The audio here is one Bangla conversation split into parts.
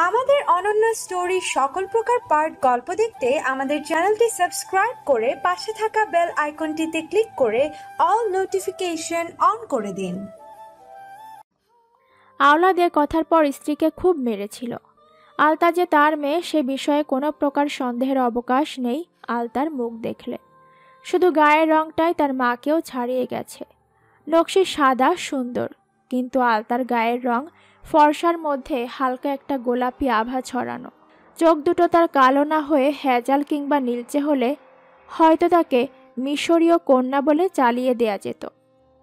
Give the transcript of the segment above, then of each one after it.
আমাদের অনন্য স্টোরি সকল প্রকার পার্ট গল্প দেখতে আমাদের চ্যানেলটি সাবস্ক্রাইব করে পাশে থাকা বেল আইকনটিতে ক্লিক করে অল নোটিফিকেশন অন করে দিন। আওলাদ এ কথার পর স্ত্রীকে খুব মেরেছিল। আলতা যে তার মেয়ে সে বিষয়ে কোনো প্রকার সন্দেহের অবকাশ নেই আলতার মুখ দেখলে। শুধু গায়ের রংটাই তার মাকেও ছাড়িয়ে গেছে। নকশি সাদা সুন্দর, কিন্তু আলতার গায়ের রং ফর্সার মধ্যে হালকা একটা গোলাপি আভা ছড়ানো। চোখ দুটো তার কালো না হয়ে হেজাল কিংবা নীলচে হলে হয়তো তাকে মিশরীয় কন্যা বলে চালিয়ে দেয়া যেত,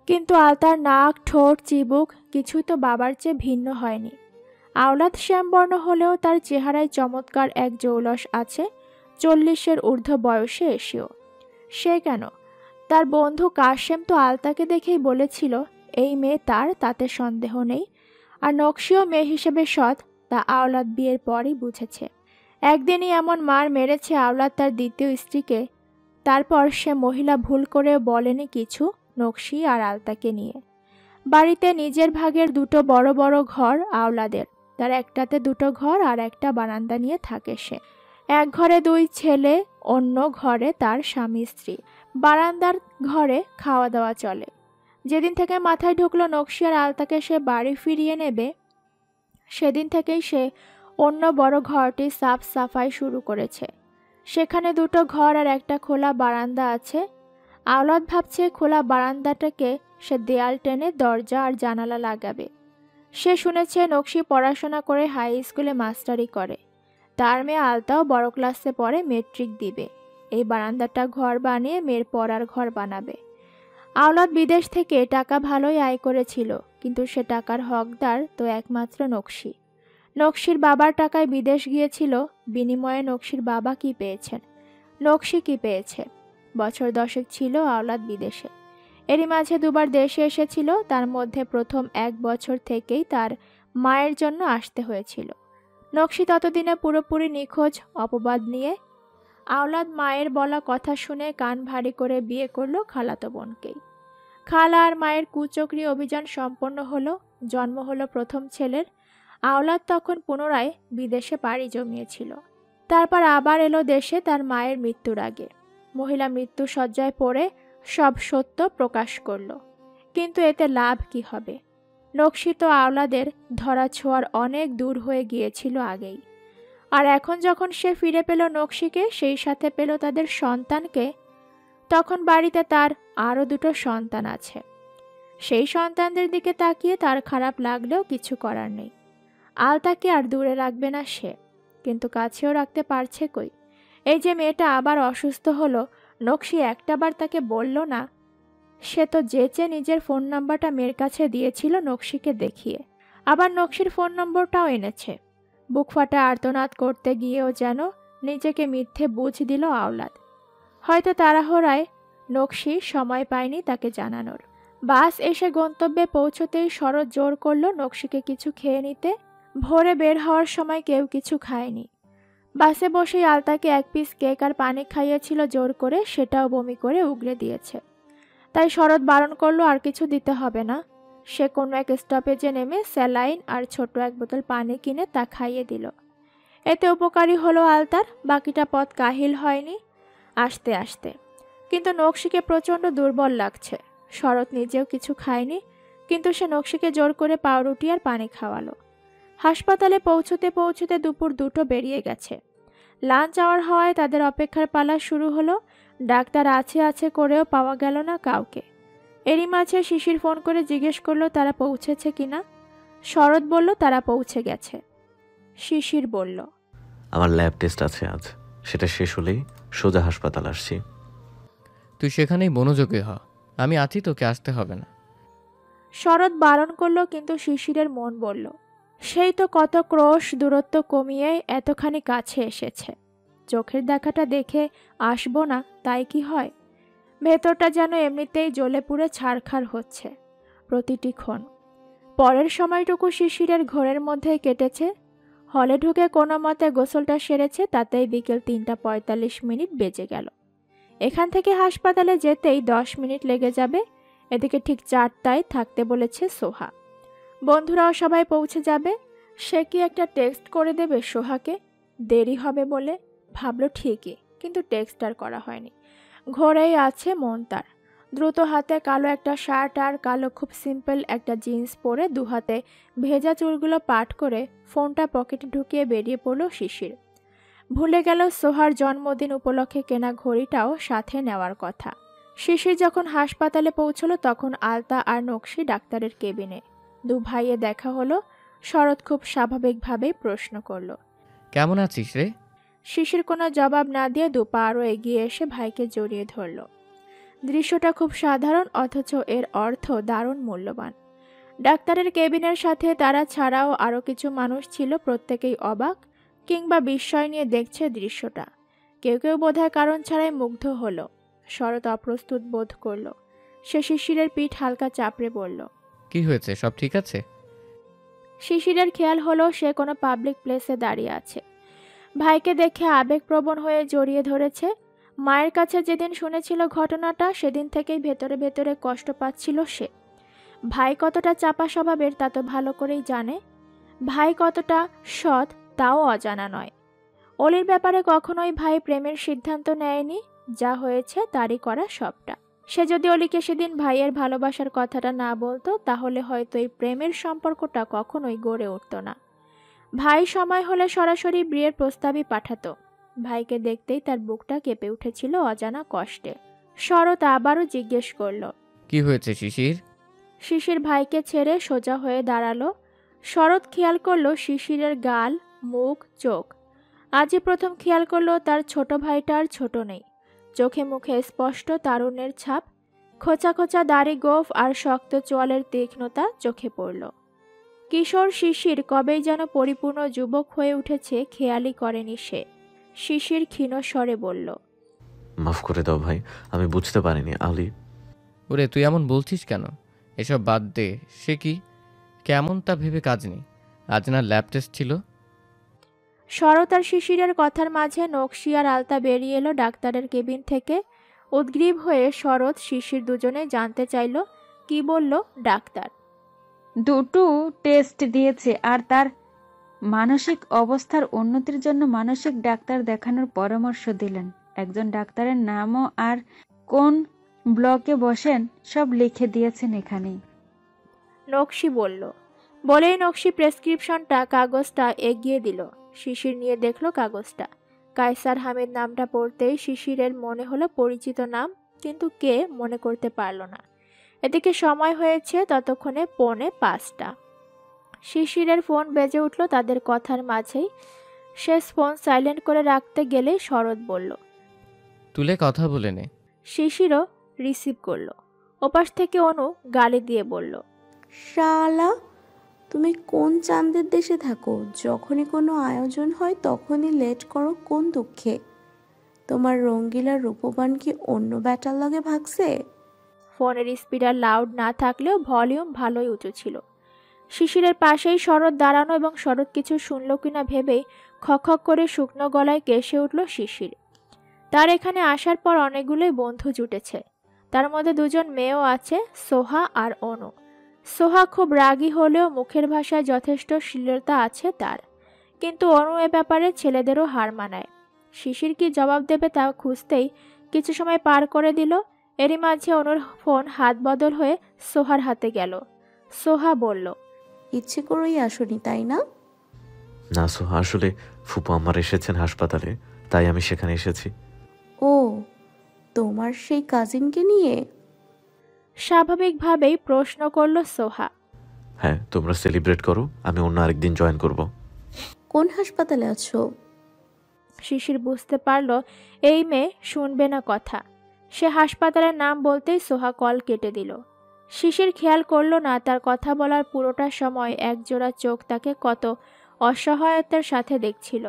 কিন্তু আলতার নাক, ঠোঁট, চিবুক কিছুই তো বাবার চেয়ে ভিন্ন হয়নি। আওলাদ শ্যামবর্ণ হলেও তার চেহারায় চমৎকার এক জৌলস আছে। 40-এর ঊর্ধ্ব বয়সে এসেও। সে কেন, তার বন্ধু কাশেম তো আলতাকে দেখেই বলেছিল এই মেয়ে তার, তাতে সন্দেহ নেই। আর নকশিও মেয়ে হিসেবে সৎ তা আওলাদ বিয়ের পরই বুঝেছে। একদিনই এমন মার মেরেছে আওলাদ তার দ্বিতীয় স্ত্রীকে। তারপর সে মহিলা ভুল করেও বলেনি কিছু নকশি আর আলতাকে নিয়ে। বাড়িতে নিজের ভাগের দুটো বড় বড় ঘর আওলাদের। তার একটাতে দুটো ঘর আর একটা বারান্দা নিয়ে থাকে সে। এক ঘরে 2 ছেলে, অন্য ঘরে তার স্বামী স্ত্রী। বারান্দার ঘরে খাওয়া দাওয়া চলে। যেদিন থেকে মাথায় ঢুকলো নকশি আর আলতাকে সে বাড়ি ফিরিয়ে নেবে, সেদিন থেকেই সে অন্য বড় ঘরটি সাফ সাফাই শুরু করেছে। সেখানে 2টো ঘর আর একটা খোলা বারান্দা আছে। আওলাদ ভাবছে খোলা বারান্দাটাকে সে দেয়াল টেনে দরজা আর জানালা লাগাবে। সে শুনেছে নকশি পড়াশোনা করে হাই স্কুলে মাস্টারি করে। তার মেয়ে আলতাও বড় ক্লাসে পড়ে, মেট্রিক দিবে। এই বারান্দাটা ঘর বানিয়ে মেয়ের পড়ার ঘর বানাবে। আওলাদ বিদেশ থেকে টাকা ভালোই আয় করেছিল, কিন্তু সে টাকার হকদার তো একমাত্র নকশি। নকশির বাবার টাকায় বিদেশ গিয়েছিল, বিনিময়ে নকশির বাবা কি পেয়েছেন, নকশি কি পেয়েছে? বছর 10 ছিল আওলাদ বিদেশে। এরই মাঝে 2বার দেশে এসেছিল। তার মধ্যে প্রথম 1 বছর থেকেই তার মায়ের জন্য আসতে হয়েছিল। নকশি ততদিনে পুরোপুরি নিখোঁজ অপবাদ নিয়ে। আওলাদ মায়ের বলা কথা শুনে কান ভারী করে বিয়ে করলো খালাতো বোনকেই। খালা আর মায়ের কুচক্রি অভিযান সম্পন্ন হলো। জন্ম হলো প্রথম ছেলের। আওলাদ তখন পুনরায় বিদেশে পাড়ি জমিয়েছিল। তারপর আবার এলো দেশে তার মায়ের মৃত্যুর আগে। মহিলা মৃত্যু শয্যায় পড়ে সব সত্য প্রকাশ করল, কিন্তু এতে লাভ কি হবে? নকশি তো আওলাদের ধরা ছোঁয়ার অনেক দূর হয়ে গিয়েছিল আগেই। আর এখন যখন সে ফিরে পেল নকশিকে, সেই সাথে পেল তাদের সন্তানকে, তখন বাড়িতে তার আরও 2টো সন্তান আছে। সেই সন্তানদের দিকে তাকিয়ে তার খারাপ লাগলেও কিছু করার নেই। আলতাকে আর দূরে রাখবে না সে, কিন্তু কাছেও রাখতে পারছে কই? এই যে মেয়েটা আবার অসুস্থ হলো, নকশি একটাবার তাকে বলল না? সে তো যেচে নিজের ফোন নাম্বারটা মেয়ের কাছে দিয়েছিল নকশিকে দেখিয়ে। আবার নকশির ফোন নম্বরটাও এনেছে। বুক ফাটা আর্তনাদ করতে গিয়েও যেন নিজেকে মিথ্যে বুঝ দিল আওলাদ। হয়তো তাড়াহুড়ায় নকশি সময় পায়নি তাকে জানানোর। বাস এসে গন্তব্যে পৌঁছতেই শরৎ জোর করলো নকশিকে কিছু খেয়ে নিতে। ভোরে বের হওয়ার সময় কেউ কিছু খায়নি। বাসে বসেই আলতাকে 1 পিস কেক আর পানি খাইয়েছিল জোর করে, সেটাও বমি করে উগরে দিয়েছে। তাই শরৎ বারণ করলো আর কিছু দিতে হবে না। সে কোনো এক স্টপেজে নেমে স্যালাইন আর ছোট 1 বোতল পানি কিনে তা খাইয়ে দিল। এতে উপকারী হলো আলতার, বাকিটা পথ কাহিল হয়নি আসতে আসতে। কিন্তু নকশিকে প্রচণ্ড দুর্বল লাগছে। শরৎ নিজেও কিছু খায়নি, কিন্তু সে নকশিকে জোর করে পাউরুটি আর পানি খাওয়ালো। হাসপাতালে পৌঁছতে পৌঁছতে দুপুর 2টো বেরিয়ে গেছে। লাঞ্চ আওয়ার হওয়ায় তাদের অপেক্ষার পালা শুরু হলো। ডাক্তার আছে আছে করেও পাওয়া গেল না কাউকে। এরই মাঝে শিশির ফোন করে জিজ্ঞেস করলো তারা পৌঁছেছে কিনা। শরৎ বলল তারা পৌঁছে গেছে। শিশির বলল, আমার ল্যাব টেস্ট আছে আজ, সেটা শেষ হলেই সোজা হাসপাতাল আসছি। তুই সেখানেই মনোযোগী হ, আমি আছি, তোকে আসতে হবে না। শরৎ বারণ করলো, কিন্তু শিশিরের মন বলল সেই তো কত ক্রোশ দূরত্ব কমিয়ে এতখানি কাছে এসেছে। চোখের দেখাটা দেখে আসবো না তাই কি হয়? ভেতরটা যেন এমনিতেই জ্বলে পুড়ে ছারখার হচ্ছে প্রতিটি ক্ষণ। পরের সময়টুকু শিশিরের ঘোরের মধ্যেই কেটেছে। হলে ঢুকে কোনো মতে গোসলটা সেরেছে, তাতেই বিকেল 3:45 বেজে গেল। এখান থেকে হাসপাতালে যেতেই 10 মিনিট লেগে যাবে। এদিকে ঠিক 4টায় থাকতে বলেছে সোহা। বন্ধুরাও সবাই পৌঁছে যাবে। সে কি একটা টেক্সট করে দেবে সোহাকে, দেরি হবে বলে? ভাবলো ঠিকই, কিন্তু টেক্সট আর করা হয়নি। ঘরেই আছে মন তার। দ্রুত হাতে কালো একটা শার্ট আর কালো খুব সিম্পল একটা জিন্স পরে দুহাতে ভেজা চুলগুলো পাট করে ফোনটা পকেটে ঢুকিয়ে বেরিয়ে পড়ল শিশির। ভুলে গেল সোহার জন্মদিন উপলক্ষে কেনা ঘড়িটাও সাথে নেওয়ার কথা। শিশির যখন হাসপাতালে পৌঁছলো তখন আলতা আর নকশি ডাক্তারের কেবিনে। দু ভাইয়ে দেখা হলো। শরৎ খুব স্বাভাবিকভাবেই প্রশ্ন করল, কেমন আছিস রে? শিশির কোনো জবাব না দিয়ে দুপা আরও এগিয়ে এসে ভাইকে জড়িয়ে ধরল। দৃশ্যটা খুব সাধারণ, অথচ এর অর্থ দারুণ মূল্যবান। ডাক্তারের কেবিনের সাথে তারা ছাড়াও আরও কিছু মানুষ ছিল, প্রত্যেকেই অবাক কিংবা বিস্ময় নিয়ে দেখছে দৃশ্যটা। কেউ কেউ বোধহয় কারণ ছাড়াই মুগ্ধ হলো। শরৎ অপ্রস্তুত বোধ করল। সে শিশিরের পিঠ হালকা চাপড়ে বলল, কি হয়েছে, সব ঠিক আছে? শিশিরের খেয়াল হলো সে কোনো পাবলিক প্লেসে দাঁড়িয়ে আছে। ভাইকে দেখে আবেগপ্রবণ হয়ে জড়িয়ে ধরেছে। মায়ের কাছে যেদিন শুনেছিল ঘটনাটা, সেদিন থেকেই ভেতরে ভেতরে কষ্ট পাচ্ছিল সে। ভাই কতটা চাপা স্বভাবের তা তো ভালো করেই জানে। ভাই কতটা সৎ তাও অজানা নয়। অলির ব্যাপারে কখনোই ভাই প্রেমের সিদ্ধান্ত নেয়নি। যা হয়েছে তারই করা সবটা। সে যদি অলিকে সেদিন ভাইয়ের ভালোবাসার কথাটা না বলতো, তাহলে হয়তো এই প্রেমের সম্পর্কটা কখনোই গড়ে উঠত না। ভাই সময় হলে সরাসরি বিয়ের প্রস্তাবই পাঠাতো। ভাইকে দেখতেই তার বুকটা কেঁপে উঠেছিল অজানা কষ্টে। শরৎ আবারও জিজ্ঞেস করল, কি হয়েছে শিশির? শিশির ভাইকে ছেড়ে সোজা হয়ে দাঁড়ালো। শরৎ খেয়াল করলো শিশিরের গাল, মুখ, চোখ। আজই প্রথম খেয়াল করলো তার ছোট ভাইটা আর ছোট নেই। চোখে মুখে স্পষ্ট তারুণ্যের ছাপ। খোঁচা খোঁচা দাড়ি, গোঁফ আর শক্ত চোয়ালের তীক্ষ্ণতা চোখে পড়ল। কিশোর শিশির কবেই যেন পরিপূর্ণ যুবক হয়ে উঠেছে খেয়ালই করেনি সে। শিশির ক্ষীণ স্বরে বলল, মাফ করে দাও ভাই, আমি বুঝতে পারিনি। আলি, ওরে তুই এমন বলছিস কেন? এসব বাদ দে। সে কি কেমন তা ভেবে কাজ নেই। আজ না ল্যাব টেস্ট ছিল? শরৎ আর শিশিরের কথার মাঝে নকশি আর আলতা বেরিয়ে এলো ডাক্তারের কেবিন থেকে। উদ্গ্রীব হয়ে শরৎ শিশির দুজনে জানতে চাইল কি বলল ডাক্তার। দুটো টেস্ট দিয়েছে আর তার মানসিক অবস্থার উন্নতির জন্য মানসিক ডাক্তার দেখানোর পরামর্শ দিলেন। একজন ডাক্তারের নামও আর কোন ব্লকে বসেন সব লিখে দিয়েছেন এখানেই। নকশি বলল। বলেই নকশি প্রেসক্রিপশনটা, কাগজটা এগিয়ে দিল। শিশির নিয়ে দেখলো কাগজটা। কায়সার হামিদ নামটা পড়তেই শিশিরের মনে হলো পরিচিত নাম, কিন্তু কে মনে করতে পারল না। এদিকে সময় হয়েছে ততক্ষণে 4:45। শিশিরের ফোন বেজে উঠল তাদের কথার মাঝেই। সে ফোন সাইলেন্ট করে রাখতে গেলে শরৎ বলল, তুলে কথা বলে নে। শিশিরও রিসিভ করলো। ওপাশ থেকে অনু গালি দিয়ে বলল, শালা, তুমি কোন চাঁদের দেশে থাকো? যখনই কোনো আয়োজন হয় তখনই লেট করো কোন দুঃখে? তোমার রঙ্গিলা রূপবান কি অন্য ব্যাটার লগে ভাগছে? ফোনের স্পিকার লাউড না থাকলেও ভলিউম ভালোই উঁচু ছিল। শিশিরের পাশেই শরৎ দাঁড়ানো এবং শরৎ কিছু শুনল কিনা ভেবেই খক করে শুকনো গলায় কেসে উঠল শিশির। তার এখানে আসার পর অনেকগুলোই বন্ধু জুটেছে। তার মধ্যে দুজন মেয়েও আছে, সোহা আর অনু। সোহা খুব রাগী হলেও মুখের ভাষায় যথেষ্ট শ্লীলতা আছে তার, কিন্তু অনু এ ব্যাপারে ছেলেদেরও হার মানায়। শিশির কি জবাব দেবে তা খুঁজতেই কিছু সময় পার করে দিল। এরই মাঝে অনুর ফোন হাত বদল হয়ে সোহার হাতে গেল। সোহা বলল, ইচ্ছে করেই আসনি তাই না? না সোহা, আসলে ফুপু আমার এসেছেন হাসপাতালে, তাই আমি সেখানে এসেছি। ও, তোমার সেই কাজিনকে নিয়ে? স্বাভাবিকভাবেই প্রশ্ন করল সোহা। হ্যাঁ, তোমরা সেলিব্রেট করো, আমি অন্য আরেকদিন জয়েন করব। কোন হাসপাতালে আছো? শিশির বুঝতে পারল এই মেয়ে শুনবে না কথা। সে হাসপাতালের নাম বলতেই সোহা কল কেটে দিল। শিশির খেয়াল করল না তার কথা বলার পুরোটা সময় একজোড়া চোখ তাকে কত অসহায়তার সাথে দেখছিল।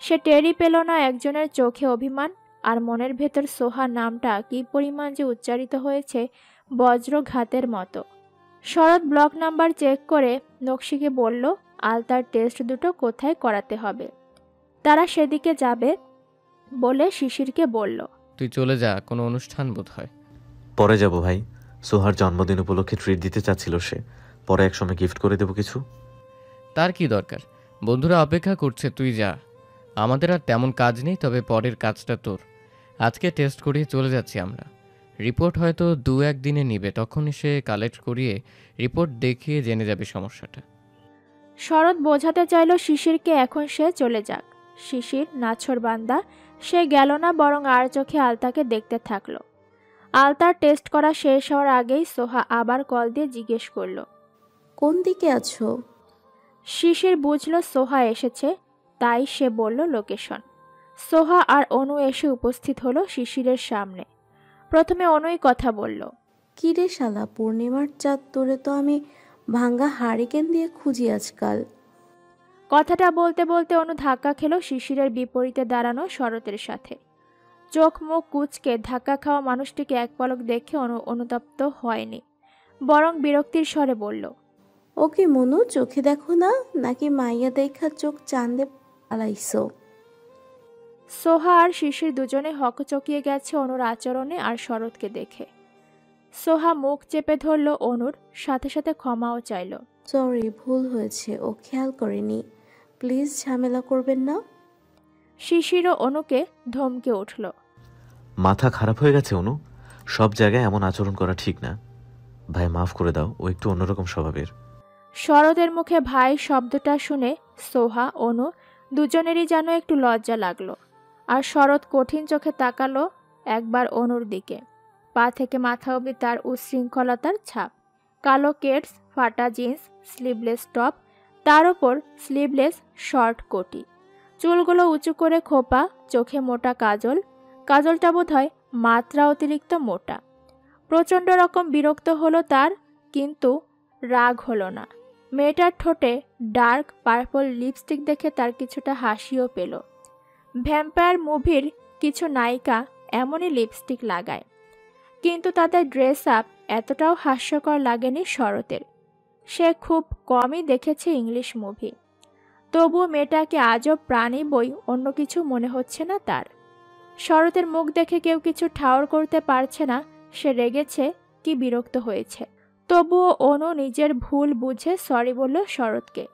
সে টেরই পেল না একজনের চোখে অভিমান, আর মনের ভেতর সোহা নামটা কী পরিমাণ যে উচ্চারিত হয়েছে বজ্রঘাতের মতো। শরৎ ব্লক নাম্বার চেক করে নকশিকে বলল আলতার টেস্ট দুটো কোথায় করাতে হবে। তারা সেদিকে যাবে বলে শিশিরকে বলল, তুই চলে যা, কোনো অনুষ্ঠান বোধ হয়। পরে যাব ভাই। সোহার জন্মদিন উপলক্ষে ট্রিট দিতে চাচ্ছিল সে, পরে একসময় গিফট করে দেবো কিছু। তার কি দরকার? বন্ধুরা অপেক্ষা করছে, তুই যা। আমাদের আর তেমন কাজ নেই, তবে পরের কাজটা তোর। আজকে টেস্ট করিয়ে চলে যাচ্ছি আমরা। রিপোর্ট হয়তো 2-1 দিনে নিবে, তখনই সে কালেক্ট করিয়ে রিপোর্ট দেখিয়ে জেনে যাবে সমস্যাটা। শরৎ বোঝাতে চাইল শিশিরকে এখন সে চলে যাক। শিশির নাছোড়বান্দা, সে গেল না, বরং আর চোখে আলতাকে দেখতে থাকলো। আলতার টেস্ট করা শেষ হওয়ার আগেই সোহা আবার কল দিয়ে জিজ্ঞেস করলো, কোন দিকে আছো? শিশির বুঝল সোহা এসেছে, তাই সে বলল লোকেশন। সোহা আর অনু এসে উপস্থিত হলো শিশিরের সামনে। প্রথমে অনুই কথা বলল, কি রে শালা, পূর্ণিমার চাঁদ তোরে তো আমি ভাঙ্গা হারিকেন দিয়ে খুঁজি আজকাল। কথাটা বলতে বলতে অনু ধাক্কা খেল শিশিরের বিপরীতে দাঁড়ানো শরতের সাথে। চোখ মুখ কুঁচকে ধাক্কা খাওয়া মানুষটিকে এক পলক দেখে অনু অনুতপ্ত হয়নি, বরং বিরক্তির স্বরে বলল, ও কি মনু, চোখে দেখো না, নাকি মাইয়া দেখা চোখ চাঁদে পালাইছো? সোহা আর শিশির দুজনে হকচকিয়ে গেছে অনুর আচরণে আর শরৎকে দেখে। সোহা মুখ চেপে ধরল অনুর, সাথে সাথে ক্ষমাও চাইল। সরি, ভুল হয়েছে, ও খেয়াল করেনি, প্লিজ ঝামেলা করবেন না। শিশিরও অনুকে ধমকে উঠল, মাথা খারাপ হয়ে গেছে অনু, সব জায়গায় এমন আচরণ করা ঠিক না। ভাই মাফ করে দাও, ও একটু অন্যরকম স্বভাবের। শরতের মুখে ভাই শব্দটা শুনে সোহা অনু দুজনেরই যেন একটু লজ্জা লাগলো। আর শরৎ কঠিন চোখে তাকালো একবার অনুর দিকে। পা থেকে মাথা অবধি তার উচ্ছৃঙ্খলতার ছাপ। কালো কেটস, ফাটা জিন্স, স্লিভলেস টপ, তার ওপর স্লিভলেস শর্ট কোটি, চুলগুলো উঁচু করে খোপা, চোখে মোটা কাজল, কাজলটা বোধহয় মাত্রা অতিরিক্ত মোটা। প্রচণ্ড রকম বিরক্ত হলো তার, কিন্তু রাগ হলো না। মেয়েটার ঠোঁটে ডার্ক পার্পল লিপস্টিক দেখে তার কিছুটা হাসিও পেল। ভ্যাম্পায়ার মুভির কিছু নায়িকা এমনই লিপস্টিক লাগায়, কিন্তু তাদের ড্রেস আপ এতটাও হাস্যকর লাগেনি শরতের। সে খুব কমই দেখেছে ইংলিশ মুভি, তবুও মেয়েটাকে আজব প্রাণী বই অন্য কিছু মনে হচ্ছে না তার। শরতের মুখ দেখে কেউ কিছু ঠাউর করতে পারছে না সে রেগেছে কি বিরক্ত হয়েছে। তবুও অনু নিজের ভুল বুঝে সরি বলল শরৎকে।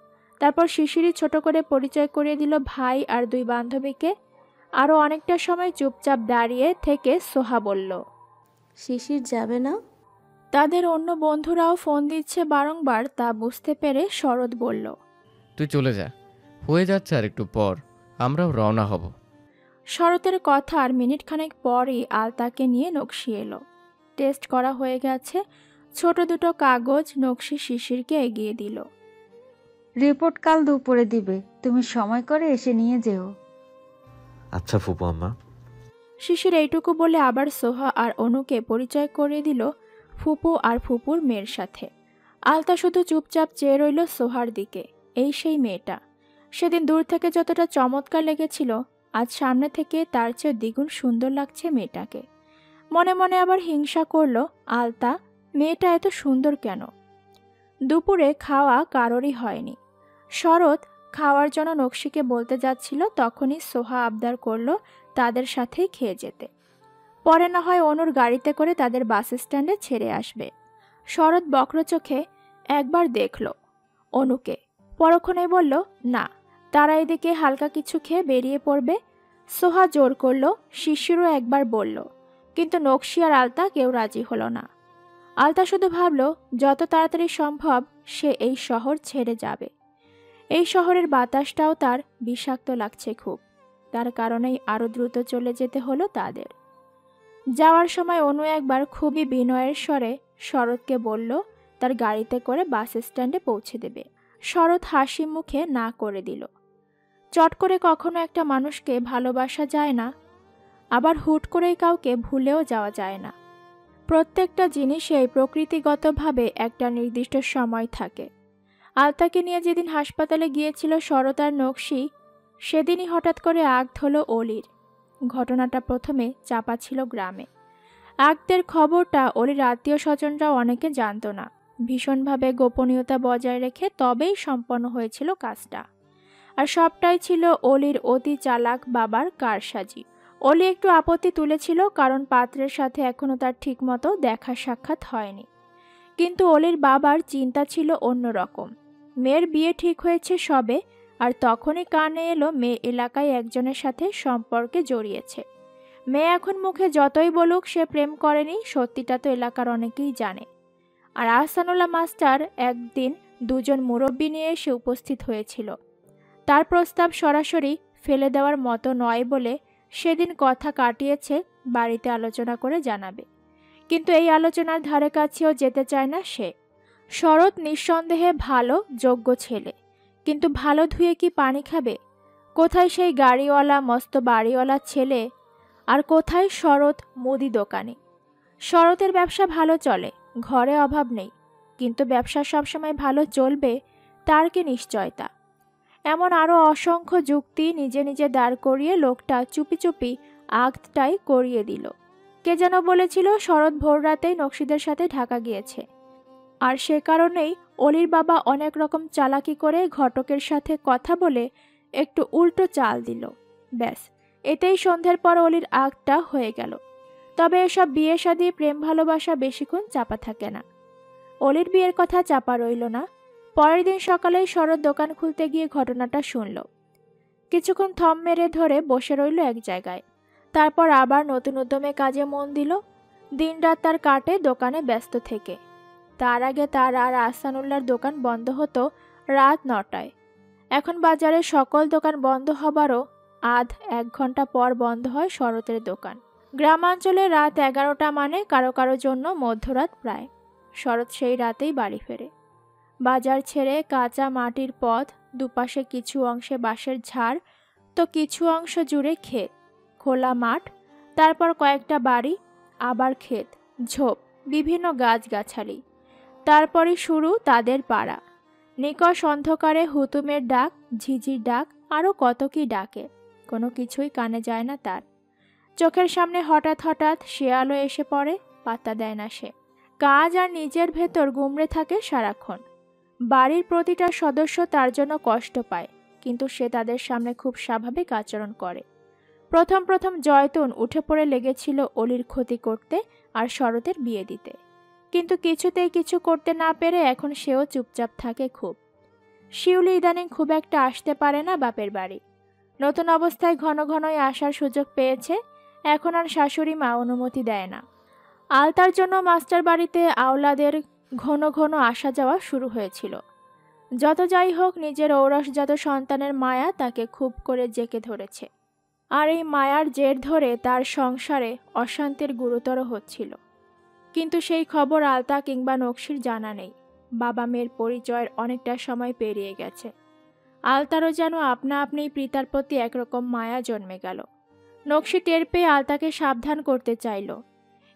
তারপর শিশিরই ছোট করে পরিচয় করিয়ে দিল ভাই আর দুই বান্ধবীকে। আরও অনেকটা সময় চুপচাপ দাঁড়িয়ে থেকে সোহা বলল, শিশির যাবে না? তাদের অন্য বন্ধুরাও ফোন দিচ্ছে বারংবার, তা বুঝতে পেরে শরৎ বলল, তুই চলে যা, হয়ে যাচ্ছে আর একটু পর আমরাও রওনা হব। শরতের কথার মিনিটখানেক পরই আলতাকে নিয়ে নকশি এলো। টেস্ট করা হয়ে গেছে। ছোট দুটো কাগজ নকশি শিশিরকে এগিয়ে দিল। রিপোর্ট কাল দুপুরে দিবে, তুমি সময় করে এসে নিয়ে যেও। আচ্ছা ফুপু আম্মা। শিশির এইটুকু বলে আবার সোহা আর অনুকে পরিচয় করিয়ে দিল ফুপু আর ফুপুর মেয়ের সাথে। আলতা শুধু চুপচাপ চেয়ে রইল সোহার দিকে। এই সেই মেয়েটা, সেদিন দূর থেকে যতটা চমৎকার লেগেছিল, আজ সামনে থেকে তার চেয়ে দ্বিগুণ সুন্দর লাগছে মেয়েটাকে। মনে মনে আবার হিংসা করল, আলতা মেয়েটা এত সুন্দর কেন। দুপুরে খাওয়া কারোরই হয়নি। শরৎ খাওয়ার জন্য নকশিকে বলতে যাচ্ছিল, তখনই সোহা আবদার করল তাদের সাথেই খেয়ে যেতে। পরে না হয় অনুর গাড়িতে করে তাদের বাস স্ট্যান্ডে ছেড়ে আসবে। শরৎ বক্র চোখে একবার দেখল অনুকে, পরক্ষণে বলল না, তারা এদিকে হালকা কিছু খেয়ে বেরিয়ে পড়বে। সোহা জোর করল, শিশিরও একবার বলল, কিন্তু নকশি আর আলতা কেউ রাজি হলো না। আলতা শুধু ভাবল যত তাড়াতাড়ি সম্ভব সে এই শহর ছেড়ে যাবে। এই শহরের বাতাসটাও তার বিষাক্ত লাগছে খুব, তার কারণেই আরও দ্রুত চলে যেতে হলো তাদের। যাওয়ার সময় অনু একবার খুবই বিনয়ের স্বরে শরৎকে বলল তার গাড়িতে করে বাস স্ট্যান্ডে পৌঁছে দেবে। শরৎ হাসি মুখে না করে দিল। চট করে কখনো একটা মানুষকে ভালোবাসা যায় না, আবার হুট করেই কাউকে ভুলেও যাওয়া যায় না। প্রত্যেকটা জিনিসেই প্রকৃতিগতভাবে একটা নির্দিষ্ট সময় থাকে। আলতাকে নিয়ে যেদিন হাসপাতালে গিয়েছিল শরৎ আর নকশি, সেদিনই হঠাৎ করে আগ হলো অলির। ঘটনাটা প্রথমে চাপা ছিল গ্রামে। আগদের খবরটা অলির আত্মীয় স্বজনরাও অনেকে জানত না। ভীষণভাবে গোপনীয়তা বজায় রেখে তবেই সম্পন্ন হয়েছিল কাজটা। আর সবটাই ছিল অলির অতি চালাক বাবার কারসাজি। অলি একটু আপত্তি তুলেছিল, কারণ পাত্রের সাথে এখনো তার ঠিকমতো দেখা সাক্ষাৎ হয়নি। কিন্তু অলির বাবার চিন্তা ছিল অন্যরকম। মেয়ের বিয়ে ঠিক হয়েছে সবে, আর তখনই কানে এলো মেয়ে এলাকায় একজনের সাথে সম্পর্কে জড়িয়েছে। মেয়ে এখন মুখে যতই বলুক সে প্রেম করেনি, সত্যিটা তো এলাকার অনেকেই জানে। আর আহসানুল্লাহ মাস্টার একদিন দুজন মুরব্বি নিয়ে এসে উপস্থিত হয়েছিল। তার প্রস্তাব সরাসরি ফেলে দেওয়ার মতো নয় বলে সেদিন কথা কাটিয়েছে বাড়িতে আলোচনা করে জানাবে। কিন্তু এই আলোচনার ধারে কাছেও যেতে চায় না সে। শরৎ নিঃসন্দেহে ভালো, যোগ্য ছেলে, কিন্তু ভালো ধুয়ে কি পানি খাবে? কোথায় সেই গাড়িওয়ালা মস্ত বাড়িওয়ালা ছেলে, আর কোথায় শরৎ মুদি দোকানে? শরতের ব্যবসা ভালো চলে, ঘরে অভাব নেই, কিন্তু ব্যবসা সবসময় ভালো চলবে তার কি নিশ্চয়তা? এমন আরও অসংখ্য যুক্তি নিজে নিজে দাঁড় করিয়ে লোকটা চুপি চুপি আক্তটাই করিয়ে দিল। কে যেন বলেছিল শরৎ ভোর রাতেই নকশিদের সাথে ঢাকা গিয়েছে, আর সে কারণেই অলির বাবা অনেক রকম চালাকি করে ঘটকের সাথে কথা বলে একটু উল্টো চাল দিল। ব্যাস, এতেই সন্ধ্যের পর অলির আক্তটা হয়ে গেল। তবে এসব বিয়ে শাদী, প্রেম ভালোবাসা বেশিক্ষণ চাপা থাকে না। অলির বিয়ের কথা চাপা রইল না। পরের দিন সকালেই শরৎ দোকান খুলতে গিয়ে ঘটনাটা শুনল। কিছুক্ষণ থম মেরে ধরে বসে রইল এক জায়গায়। তারপর আবার নতুন উদ্যমে কাজে মন দিল। দিনরাত তার কাটে দোকানে ব্যস্ত থেকে। তার আগে তার আর আহসানুল্লাহর দোকান বন্ধ হতো রাত 9টায়। এখন বাজারে সকল দোকান বন্ধ হবারও আধ 1 ঘন্টা পর বন্ধ হয় শরতের দোকান। গ্রামাঞ্চলে রাত 11টা মানে কারো কারো জন্য মধ্যরাত প্রায়। শরৎ সেই রাতেই বাড়ি ফেরে। বাজার ছেড়ে কাঁচা মাটির পথ, দুপাশে কিছু অংশে বাঁশের ঝাড়, তো কিছু অংশ জুড়ে ক্ষেত, খোলা মাঠ, তারপর কয়েকটা বাড়ি, আবার ক্ষেত, ঝোপ, বিভিন্ন গাছগাছালি। তারপরই শুরু তাদের পাড়া। নিকষ অন্ধকারে হুতুমের ডাক, ঝিঝির ডাক, আরও কত কি ডাকে, কোনো কিছুই কানে যায় না তার। চোখের সামনে হঠাৎ হঠাৎ শেয়ালও এসে পড়ে, পাত্তা দেয় না সে। কাজ আর নিজের ভেতর গুমড়ে থাকে সারাক্ষণ। বাড়ির প্রতিটা সদস্য তার জন্য কষ্ট পায়, কিন্তু সে তাদের সামনে খুব স্বাভাবিক আচরণ করে। প্রথম প্রথম জয়তুন উঠে পড়ে লেগেছিল অলির ক্ষতি করতে আর শরতের বিয়ে দিতে, কিন্তু কিছুতেই কিছু করতে না পেরে এখন সেও চুপচাপ থাকে খুব। শিউলি ইদানিং খুব একটা আসতে পারে না বাপের বাড়ি। নতুন অবস্থায় ঘন ঘনই আসার সুযোগ পেয়েছে, এখন আর শাশুড়ি মা অনুমতি দেয় না। আলতার জন্য মাস্টার বাড়িতে আওলাদের ঘন ঘন আসা যাওয়া শুরু হয়েছিল। যত যাই হোক, নিজের ঔরসজাত সন্তানের মায়া তাকে খুব করে জেঁকে ধরেছে, আর এই মায়ার জের ধরে তার সংসারে অশান্তির গুরুতর হচ্ছিল। কিন্তু সেই খবর আলতা কিংবা নকশির জানা নেই। বাবা মেয়ের পরিচয়ের অনেকটা সময় পেরিয়ে গেছে। আলতারও যেন আপনা আপনি পিতার প্রতি একরকম মায়া জন্মে গেল। নকশি টের পেয়ে আলতাকে সাবধান করতে চাইল,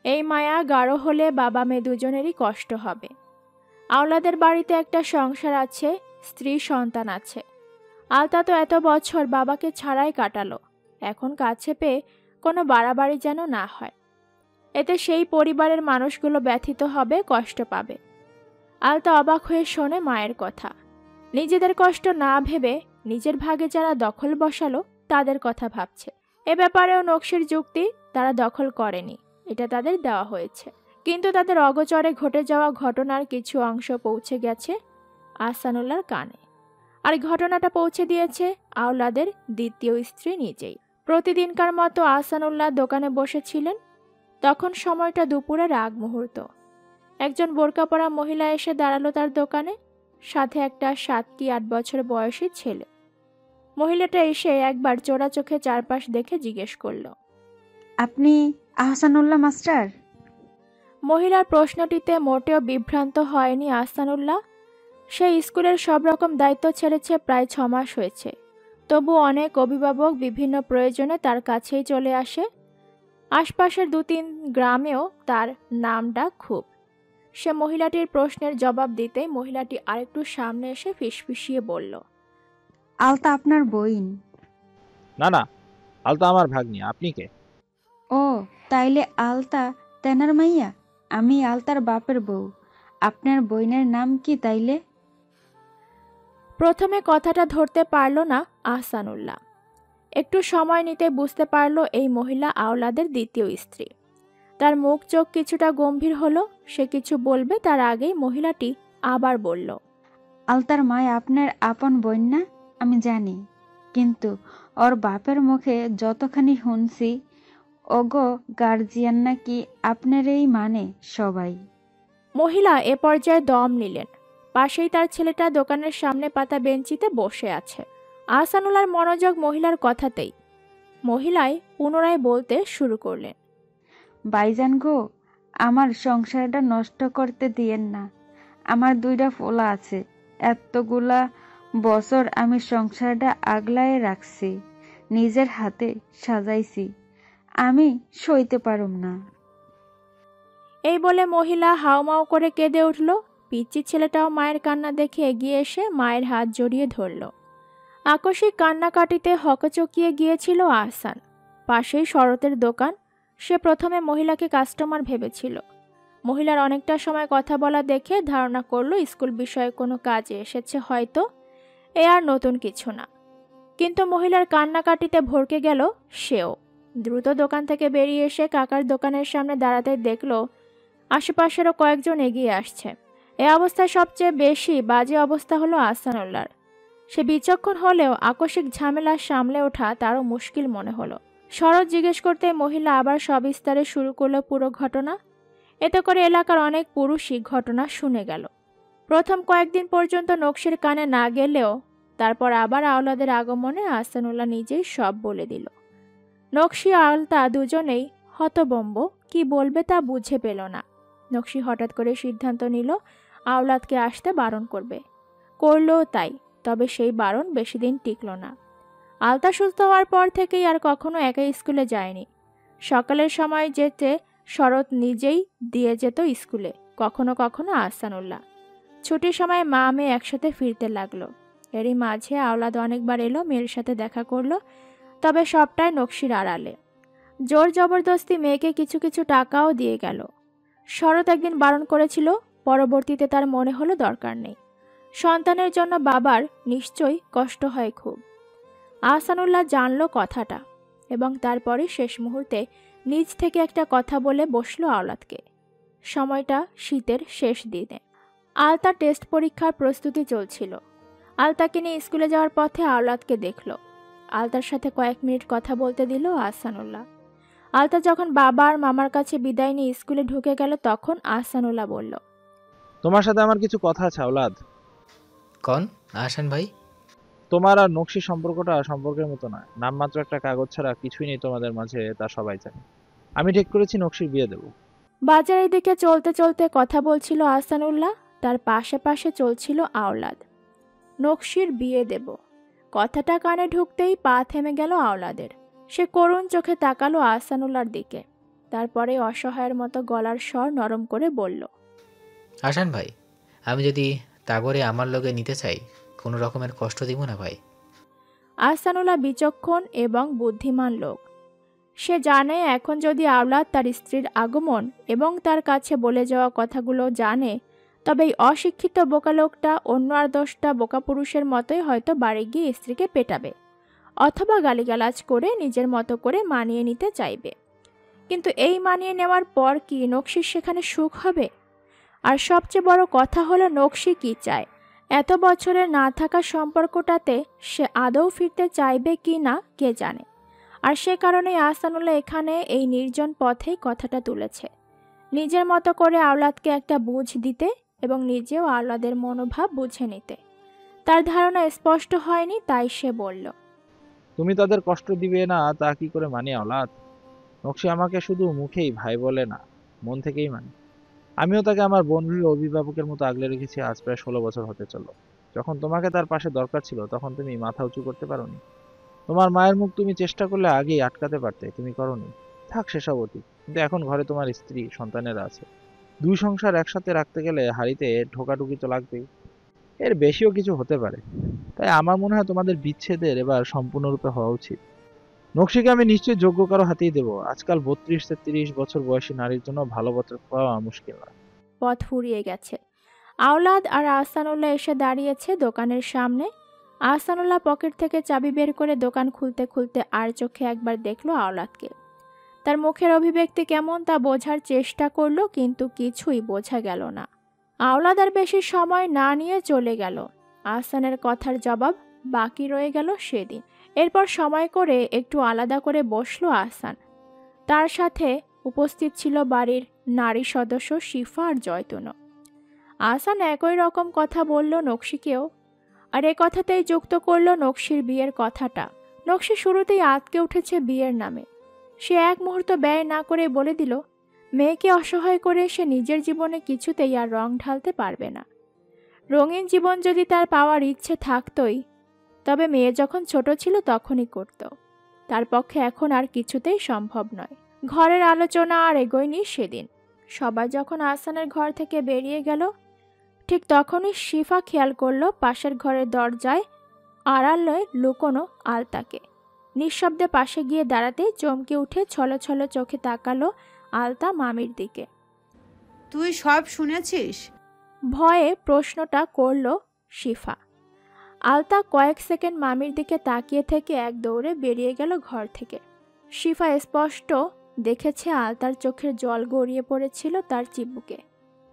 এই মায়া গাঢ় হলে বাবা মেয়ে দুজনেরই কষ্ট হবে। আওলাদের বাড়িতে একটা সংসার আছে, স্ত্রী সন্তান আছে। আলতা তো এত বছর বাবাকে ছাড়াই কাটালো, এখন কাছে পেয়ে কোনো বাড়াবাড়ি যেন না হয়। এতে সেই পরিবারের মানুষগুলো ব্যথিত হবে, কষ্ট পাবে। আলতা অবাক হয়ে শোনে মায়ের কথা। নিজেদের কষ্ট না ভেবে নিজের ভাগে যারা দখল বসালো তাদের কথা ভাবছে। এ ব্যাপারেও নকশির যুক্তি, তারা দখল করেনি, এটা তাদের দেওয়া হয়েছে। কিন্তু তাদের অগোচরে ঘটে যাওয়া ঘটনার কিছু অংশ পৌঁছে গেছে আহসানুল্লাহর কানে। আর ঘটনাটা পৌঁছে দিয়েছে আওলাদের দ্বিতীয় স্ত্রী নিজেই। প্রতিদিনকার মতো আহসানুল্লাহ দোকানে বসেছিলেন। তখন সময়টা দুপুরের আগ মুহূর্ত। একজন বোরকা পরা মহিলা এসে দাঁড়ালো তার দোকানে, সাথে একটা 7 কি 8 বছর বয়সী ছেলে। মহিলাটা এসে একবার চোরা চোখে চারপাশ দেখে জিজ্ঞেস করল, আপনি আহসানুল্লাহ মাস্টার? মহিলার প্রশ্নটিতে মোটেও বিভ্রান্ত হয়নি আহসানুল্লাহ। সে স্কুলের সব রকম দায়িত্ব ছেড়েছে প্রায় 6 মাস হয়েছে। তবু অনেক অভিভাবক বিভিন্ন প্রয়োজনে তার কাছেই চলে আসে। আশপাশের 2-3 গ্রামেও তার নাম ডাক খুব। সে মহিলাটির প্রশ্নের জবাব দিতেই মহিলাটি আরেকটু সামনে এসে ফিসফিসিয়ে বলল, আলতা আপনার বইন? না না, আলতা আমার ভাগ্নি। আপনি কে? ও, তাইলে আলতা তেনার মাইয়া? আমি আলতার বাপের বউ। আপনার বইনের নাম কি তাইলে? প্রথমে কথাটা ধরতে পারল না আহসানুল্লাহ। একটু সময় নিতে বুঝতে পারল এই মহিলা আওলাদের দ্বিতীয় স্ত্রী। তার মুখ চোখ কিছুটা গম্ভীর হলো। সে কিছু বলবে তার আগেই মহিলাটি আবার বলল, আলতার মায় আপনার আপন বোন না, আমি জানি, কিন্তু ওর বাপের মুখে যতখানি শুনছি ওগো গার্জিয়ান নাকি আপনারই মানে সবাই। মহিলা এ পর্যায়ে দম নিলেন। পাশেই তার ছেলেটা দোকানের সামনে পাতা বেঞ্চিতে বসে আছে। আহসানুল্লাহর মনোযোগ মহিলার কথাতেই। মহিলাই পুনরায় বলতে শুরু করলেন, ভাইজান গো, আমার সংসারটা নষ্ট করতে দিয়েন না। আমার 2টা ফোলা আছে, এতগুলা বছর আমি সংসারটা আগলায় রাখছি, নিজের হাতে সাজাইছি, আমি সইতে পারুম না। এই বলে মহিলা হাউমাউ করে কেঁদে উঠল। পিচ্চি ছেলেটাও মায়ের কান্না দেখে এগিয়ে এসে মায়ের হাত জড়িয়ে ধরল। আকস্মিক কান্নাকাটিতে হকচকিয়ে গিয়েছিল আহসান। পাশেই শরতের দোকান। সে প্রথমে মহিলাকে কাস্টমার ভেবেছিল। মহিলার অনেকটা সময় কথা বলা দেখে ধারণা করল স্কুল বিষয়ে কোনো কাজে এসেছে হয়তো, এ আর নতুন কিছু না। কিন্তু মহিলার কান্নাকাটিতে ভরকে গেল সেও। দ্রুত দোকান থেকে বেরিয়ে এসে কাকার দোকানের সামনে দাঁড়াতে দেখল আশেপাশেরও কয়েকজন এগিয়ে আসছে। এ অবস্থায় সবচেয়ে বেশি বাজে অবস্থা হলো আহসানুল্লাহর। সে বিচক্ষণ হলেও আকস্মিক ঝামেলা সামলে ওঠা তারও মুশকিল মনে হলো। শরৎ জিজ্ঞেস করতে মহিলা আবার সবিস্তারে শুরু করলো পুরো ঘটনা। এতে করে এলাকার অনেক পুরুষই ঘটনা শুনে গেল। প্রথম কয়েকদিন পর্যন্ত নকশির কানে না গেলেও তারপর আবার আওলাদের আগমনে আহসানুল্লাহ নিজেই সব বলে দিল। নকশি আলতা দুজনেই হতবম্ব, কি বলবে তা বুঝে পেল না। নকশি হঠাৎ করে সিদ্ধান্ত নিল আওলাদকে আসতে বারণ করবে। করলও তাই, তবে সেই বারণ বেশি দিন টিকল না। আলতা সুস্থ হওয়ার পর থেকেই আর কখনো একা স্কুলে যায়নি। সকালের সময় যেতে শরৎ নিজেই দিয়ে যেত স্কুলে, কখনো কখনো আহসানুল্লাহ। ছুটির সময় মা মেয়ে একসাথে ফিরতে লাগলো। এরই মাঝে আওলাদ অনেকবার এলো, মেয়ের সাথে দেখা করলো, তবে সবটাই নকশির আড়ালে। জোর জবরদস্তি মেয়েকে কিছু কিছু টাকাও দিয়ে গেল। শরৎ একদিন বারণ করেছিল, পরবর্তীতে তার মনে হলো দরকার নেই। সন্তানের জন্য বাবার নিশ্চয়ই কষ্ট হয় খুব। আহসানুল্লাহ জানলো কথাটা এবং তারপরে শেষ মুহূর্তে নিজ থেকে একটা কথা বলে বসলো আওলাদকে। সময়টা শীতের শেষ দিনে। আলতা টেস্ট পরীক্ষার প্রস্তুতি চলছিল। আলতাকে নিয়ে স্কুলে যাওয়ার পথে আওলাদকে দেখল। আলতার সাথে কয়েক মিনিট কথা বলতে দিল আহসানুল্লাহ। আলতা যখন বাবা আর মামার কাছে বিদায় নিয়ে স্কুলে ঢুকে গেল তখন আহসানুল্লাহ বলল, তোমার সাথে আমার কিছু কথা আছে আওলাদ। কন আহসান ভাই? তোমার আর নকশি সম্পর্কটা সম্পর্কের মতো নয়, নামমাত্র একটা কাগজ ছাড়া কিছুই নেই তোমাদের মাঝে, তা সবাই জানে। আমি ঠিক করেছি নকশির বিয়ে দেবো। বাজারের দিকে চলতে চলতে কথা বলছিল আহসানুল্লাহ, তার পাশে পাশে চলছিল আওলাদ। নকশির বিয়ে দেব, কথাটা কানে ঢুকতেই পা থেমে গেল আওলাদের। সে করুণ চোখে তাকালো আহসানুল্লাহর দিকে, তারপরে অসহায়ের মতো গলার স্বর নরম করে বলল, আহসান ভাই, আমি যদি তাগরে আমার লগে নিতে চাই, কোনো রকমের কষ্ট দিব না ভাই। আহসানুল্লাহ বিচক্ষণ এবং বুদ্ধিমান লোক। সে জানে এখন যদি আওলাদ তার স্ত্রীর আগমন এবং তার কাছে বলে যাওয়া কথাগুলো জানে, তবে এই অশিক্ষিত বোকা লোকটা অন্য আর 10টা বোকা পুরুষের মতোই হয়তো বাড়ি গিয়ে স্ত্রীকে পেটাবে অথবা গালিগালাজ করে নিজের মতো করে মানিয়ে নিতে চাইবে। কিন্তু এই মানিয়ে নেওয়ার পর কি নকশির সেখানে সুখ হবে? আর সবচেয়ে বড় কথা হলো নকশি কি চায়। এত বছরের না থাকা সম্পর্কটাতে সে আদৌ ফিরতে চাইবে কি না কে জানে। আর সে কারণেই আহসানুল্লাহ এখানে এই নির্জন পথেই কথাটা তুলেছে, নিজের মতো করে আওলাদকে একটা বুঝ দিতে এবং নিজেও আওলাদের মনোভাব বুঝে নিতে। তার ধারণা স্পষ্ট হয়নি, তাই সে বলল, তুমি তাদের কষ্ট দিবে না তা কি করে মানি আওলাদ? নকশি আমাকে শুধু মুখেই ভাই বলে না, মন থেকেই মানি। আমিও তাকে আমার বন্ধুর অভিভাবকের মতো আগলে রেখেছি আজ প্রায় 16 বছর হতে চলল। যখন তোমাকে তার পাশে দরকার ছিল তখন তুমি মাথা উঁচু করতে পারোনি। তোমার মায়ের মুখ তুমি চেষ্টা করলে আগেই আটকাতে পারতে, তুমি করোনি। থাক সেসব অতীত, কিন্তু এখন ঘরে তোমার স্ত্রী সন্তানেরা আছে। 2 সংসার একসাথে রাখতে গেলে হাঁড়িতে ঢোকাঢুকি তো লাগবেই, এর বেশিও কিছু হতে পারে। তাই আমার মনে হয় তোমাদের বিচ্ছেদের এবার সম্পূর্ণরূপে হওয়া উচিত। নকশিকে আমি নিশ্চয়ই যোগ্য কারো হাতেই দেবো। আজকাল 32-33 বছর বয়সী নারীর জন্য ভালো পত্র পাওয়া মুশকিল নয়। পথ ফুরিয়ে গেছে। আওলাদ আর আহসানুল্লাহ এসে দাঁড়িয়েছে দোকানের সামনে। আহসানুল্লাহ পকেট থেকে চাবি বের করে দোকান খুলতে খুলতে আর চোখে একবার দেখলো আওলাদকে। তার মুখের অভিব্যক্তি কেমন তা বোঝার চেষ্টা করলো, কিন্তু কিছুই বোঝা গেল না। আওলাদার বেশি সময় না নিয়ে চলে গেল। আহসানের কথার জবাব বাকি রয়ে গেল সেদিন। এরপর সময় করে একটু আলাদা করে বসলো আহসান। তার সাথে উপস্থিত ছিল বাড়ির নারী সদস্য শিফা আর জয়তুনও। আহসান একই রকম কথা বলল নকশিকেও, আর এ কথাতেই যুক্ত করলো নকশির বিয়ের কথাটা। নকশি শুরুতেই আঁতকে উঠেছে বিয়ের নামে। সে এক মুহূর্ত ব্যয় না করে বলে দিল, মেয়েকে অসহায় করে সে নিজের জীবনে কিছুতেই আর রং ঢালতে পারবে না। রঙিন জীবন যদি তার পাওয়ার ইচ্ছে থাকতই, তবে মেয়ে যখন ছোট ছিল তখনই করত। তার পক্ষে এখন আর কিছুতেই সম্ভব নয়। ঘরের আলোচনা আর এগোয়নি সেদিন। সবাই যখন আহসানের ঘর থেকে বেরিয়ে গেল, ঠিক তখনই শিফা খেয়াল করলো পাশের ঘরের দরজায় আড়ালে লুকোনো আলতাকে। নিঃশব্দে পাশে গিয়ে দাঁড়াতেই চমকে উঠে ছলছল চোখে তাকালো আলতা মামির দিকে। তুই সব শুনেছিস? ভয়ে প্রশ্নটা করল শিফা। আলতা কয়েক সেকেন্ড মামির দিকে তাকিয়ে থেকে এক দৌড়ে বেরিয়ে গেল ঘর থেকে। শিফা স্পষ্ট দেখেছে আলতার চোখের জল গড়িয়ে পড়েছিল তার চিবুকে।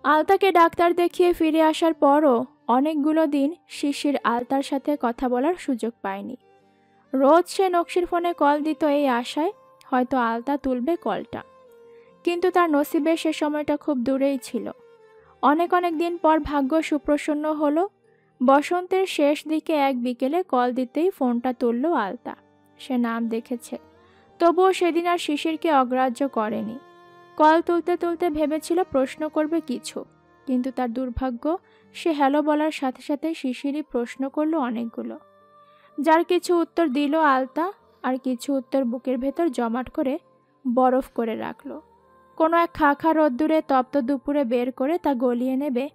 আলতাকে ডাক্তার দেখিয়ে ফিরে আসার পরও অনেকগুলো দিন শিশির আলতার সাথে কথা বলার সুযোগ পায়নি। রোজ সে নকশির ফোনে কল দিত এই আশায় হয়তো আলতা তুলবে কলটা, কিন্তু তার নসিবে সে সময়টা খুব দূরেই ছিল। অনেক দিন পর ভাগ্য সুপ্রসন্ন হলো। বসন্তের শেষ দিকে এক বিকেলে কল দিতেই ফোনটা তুলল আলতা। সে নাম দেখেছে, তবুও সেদিন আর শিশিরকে অগ্রাহ্য করেনি। কল তুলতে তুলতে ভেবেছিল প্রশ্ন করবে কিছু, কিন্তু তার দুর্ভাগ্য সে হ্যালো বলার সাথে সাথে শিশিরই প্রশ্ন করলো অনেকগুলো, যার কিছু উত্তর দিল আলতা আর কিছু উত্তর বুকের ভেতর জমাট করে বরফ করে রাখলো। কোনো এক খাখা রোদ্দুরে তপ্ত দুপুরে বের করে তা গলিয়ে নেবে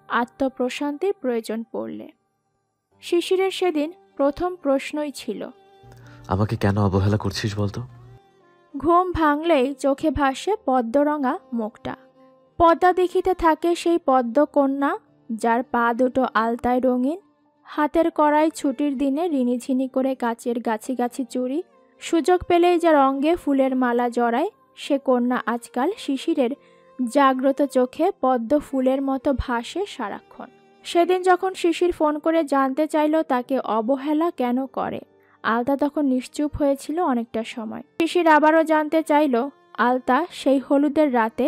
আত্মপ্রশান্তির প্রয়োজন পড়লে। শিশিরের সেদিন প্রথম প্রশ্নই ছিল, আমাকে কেন অবহেলা করছিস বলতো? ঘুম ভাঙলেই চোখে ভাসে পদ্মরঙা মুখটা। পদ্মা দেখিতে থাকে সেই পদ্মকন্যা, যার পা দুটো আলতায় রঙিন, হাতের কড়াই ছুটির দিনে রিনিঝিনি করে কাচের গাছি গাছি চুড়ি, সুযোগ পেলেই যার অঙ্গে ফুলের মালা জড়ায়, সে কন্যা আজকাল শিশিরের জাগ্রত চোখে পদ্ম ফুলের মতো ভাসে সারাক্ষণ। সেদিন যখন শিশির ফোন করে জানতে চাইল তাকে অবহেলা কেন করে, আলতা তখন নিশ্চুপ হয়েছিল অনেকটা সময়। শিশির আবারও জানতে চাইল আলতা সেই হলুদের রাতে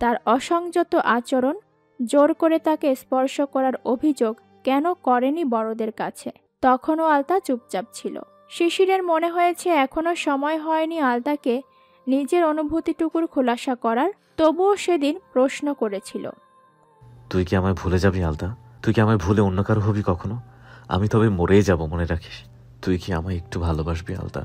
তার অসংযত আচরণ, জোর করে তাকে স্পর্শ করার অভিযোগ কেন করেনি বড়দের কাছে। তখনও আলতা চুপচাপ ছিল। শিশিরের মনে হয়েছে এখনো সময় হয়নি আলতাকে নিজের অনুভূতিটুকুর খোলাসা করার, তবুও সেদিন প্রশ্ন করেছিল, তুই কি আমায় ভুলে যাবি আলতা? তুই কি আমায় ভুলে অন্য কারো হবি কখনো? আমি তবে মরেই যাব, মনে রাখিস। তুই কি আমায় একটু ভালোবাসবি আলতা?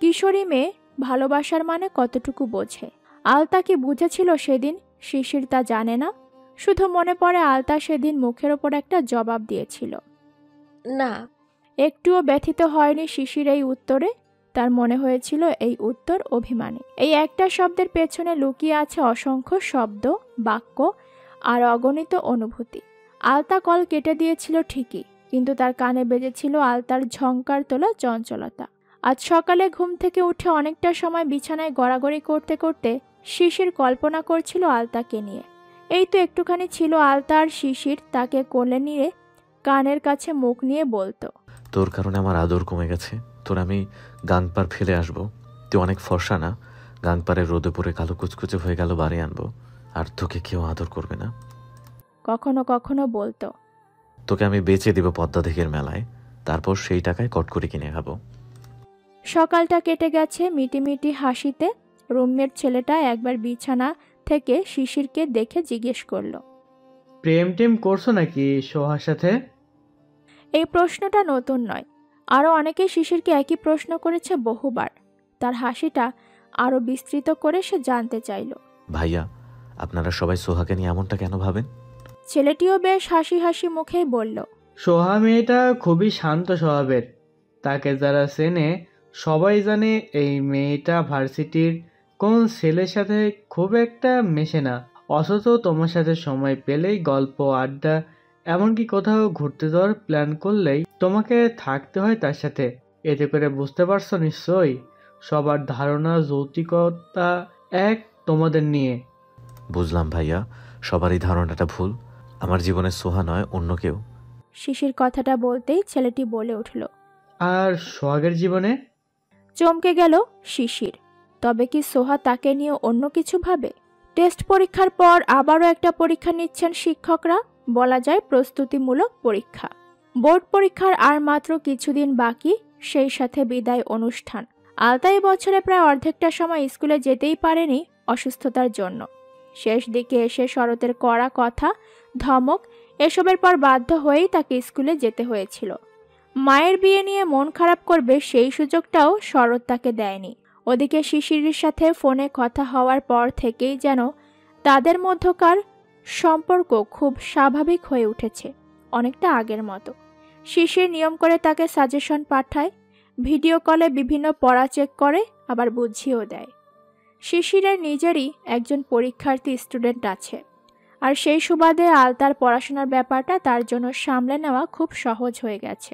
কিশোরী মেয়ে ভালোবাসার মানে কতটুকু বোঝে। আলতা কি বুঝেছিল সেদিন শিশির তা জানে না। শুধু মনে পড়ে আলতা সেদিন মুখের ওপর একটা জবাব দিয়েছিল, না। একটুও ব্যথিত হয়নি শিশির এই উত্তরে। তার মনে হয়েছিল এই উত্তর অভিমানী। এই একটা শব্দের পেছনে লুকিয়ে আছে অসংখ্য শব্দ, বাক্য আর অগণিত অনুভূতি। আলতা কল কেটে দিয়েছিল ঠিকই, কিন্তু তার কানে বেজেছিল আলতার ঝংকার তোলা চঞ্চলতা। আজ সকালে ঘুম থেকে উঠে অনেকটা সময় বিছানায় গড়াগড়ি করতে করতে শিশির কল্পনা করছিল আলতাকে নিয়ে। এই তো একটুখানি ছিল আলতা আর শিশির তাকে কোলে নিয়ে কানের কাছে মুখ নিয়ে বলতো, তোর কারণে আমার আদর কমে গেছে। তোর আমি গাংপার ফেলে আসবো। তুই অনেক ফর্সা না? গাংপারের রোদে পড়ে কালো কুচকুচে হয়ে গেল বাড়ি আনবো, আর তোকে কেউ আদর করবে না। কখনো কখনো বলতো, তোকে আমি বেচে দিব পদ্মা দিঘির মেলায়, তারপর সেই টাকায় কটকরি কিনে খাবো। সকালটা কেটে গেছে মিটিমিটি হাসিতে। রুমমেট ছেলেটা একবার বিছানা থেকে শিশিরকে দেখে জিজ্ঞেস করলো, প্রেম টেম করছো নাকি সোহার সাথে? এই প্রশ্নটা নতুন নয়, আরও অনেকেই শিশিরকে একই প্রশ্ন করেছে বহুবার। তার হাসিটা আরও বিস্তৃত করে সে জানতে চাইল, ভাইয়া, আপনারা সবাই সোহাকে নিয়ে এমনটা কেন ভাবেন? ছেলেটিও বেশ হাসি হাসি মুখেই বলল, সোহা মেয়েটা খুবই শান্ত স্বভাবের। তাকে যারা চেনে সবাই জানে এই মেয়েটা ভার্সিটির কোন ছেলের সাথে খুব একটা মেশে না, অথচ তোমার সাথে সময় পেলেই গল্প আড্ডা, এমনকি কোথাও ঘুরতে যাওয়ার প্ল্যান করলেই তোমাকে থাকতে হয় তার সাথে। এতে করে বুঝতে পারছো নিশ্চয়ই সবার ধারণা যৌক্তিকতা এক তোমাদের নিয়ে। বুঝলাম ভাইয়া, সবারই ধারণাটা ভুল। আমার জীবনে সোহা নয়, অন্য কেউ। শিশির কথাটা বলতেই ছেলেটি বলে উঠল। আর সোহাগের জীবনে? চমকে গেল শিশির। তবে কি সোহা তাকে নিয়ে অন্য কিছু ভাবে? টেস্ট পরীক্ষার পর আবারও একটা পরীক্ষা নিচ্ছেন শিক্ষকরা, বলা যায় প্রস্তুতিমূলক পরীক্ষা। বোর্ড পরীক্ষার আর মাত্র কিছুদিন বাকি, সেই সাথে বিদায় অনুষ্ঠান। আলতা এই বছরে প্রায় অর্ধেকটা সময় স্কুলে যেতেই পারেনি অসুস্থতার জন্য। শেষ দিকে এসে শরতের কড়া কথা, ধমক এসবের পর বাধ্য হয়েই তাকে স্কুলে যেতে হয়েছিল। মায়ের বিয়ে নিয়ে মন খারাপ করবে সেই সুযোগটাও শরৎ তাকে দেয়নি। ওদিকে শিশিরের সাথে ফোনে কথা হওয়ার পর থেকেই যেন তাদের মধ্যকার সম্পর্ক খুব স্বাভাবিক হয়ে উঠেছে, অনেকটা আগের মতো। শিশির নিয়ম করে তাকে সাজেশন পাঠায়, ভিডিও কলে বিভিন্ন পড়া চেক করে, আবার বুঝিয়েও দেয়। শিশিরের নিজেরই একজন পরীক্ষার্থী স্টুডেন্ট আছে, আর সেই সুবাদে আলতার পড়াশোনার ব্যাপারটা তার জন্য সামলে নেওয়া খুব সহজ হয়ে গেছে।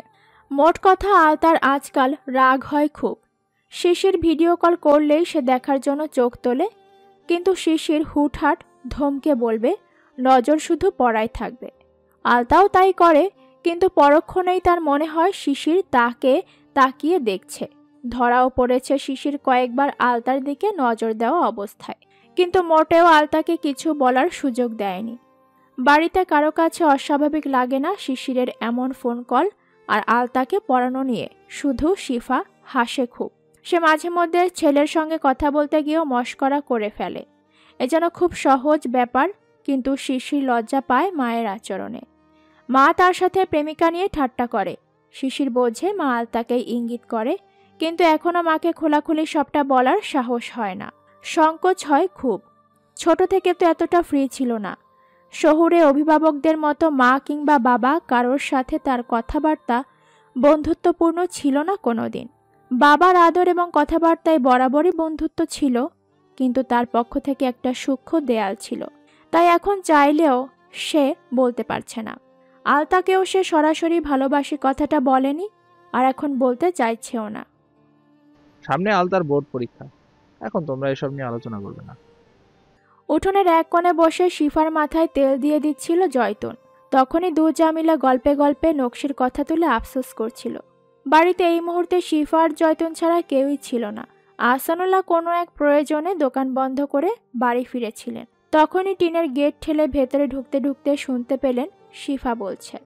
মোট কথা আলতার আজকাল রাগ হয় খুব। শিশির ভিডিও কল করলেই সে দেখার জন্য চোখ তোলে, কিন্তু শিশির হুটহাট ধমকে বলবে নজর শুধু পড়ায় থাকবে। আলতাও তাই করে, কিন্তু পরক্ষণেই তার মনে হয় শিশির তাকে তাকিয়ে দেখছে। ধরাও পড়েছে শিশির কয়েকবার আলতার দিকে নজর দেওয়া অবস্থায়, কিন্তু মোটেও আলতাকে কিছু বলার সুযোগ দেয়নি। বাড়িতে কারো কাছে অস্বাভাবিক লাগে না শিশিরের এমন ফোন কল আর আলতাকে পড়ানো নিয়ে। শুধু শিফা হাসে খুব। সে মাঝে মধ্যে ছেলের সঙ্গে কথা বলতে গিয়েও মশকরা করে ফেলে। এ যেন খুব সহজ ব্যাপার, কিন্তু শিশির লজ্জা পায় মায়ের আচরণে। মা তার সাথে প্রেমিকা নিয়ে ঠাট্টা করে। শিশির বোঝে মা আলতাকে ইঙ্গিত করে, কিন্তু এখনো মাকে খোলাখুলি সবটা বলার সাহস হয় না, সংকোচ হয় খুব। ছোট থেকে তো এতটা ফ্রি ছিল না। শহুরে অভিভাবকদের মতো মা কিংবা বাবা কারোর সাথে তার কথাবার্তা বন্ধুত্বপূর্ণ ছিল না কোনোদিন। বাবার আদর এবং কথাবার্তায় বরাবরই বন্ধুত্ব ছিল, কিন্তু তার পক্ষ থেকে একটা সূক্ষ্ম দেয়াল ছিল। তাই এখন চাইলেও সে বলতে পারছে না। আলতাকেও সে সরাসরি ভালোবাসি কথাটা বলেনি, আর এখন বলতে চাইছেও না। সামনে আলতার বোর্ড পরীক্ষা, এখন তোমরা এসব নিয়ে আলোচনা করবে না। উঠোনের এক কোণে বসে শিফার মাথায় তেল দিয়ে দিচ্ছিল জয়তুন। তখনই দু জামিলা গল্পে গল্পে নকশির কথা তুলে আফসোস করছিল। বাড়িতে এই মুহূর্তে শিফা আর জয়তুন ছাড়া কেউই ছিল না। আহসানুল্লাহ কোনো এক প্রয়োজনে দোকান বন্ধ করে বাড়ি ফিরেছিলেন। তখনই টিনের গেট ঠেলে ভেতরে ঢুকতে ঢুকতে শুনতে পেলেন শিফা বলছে,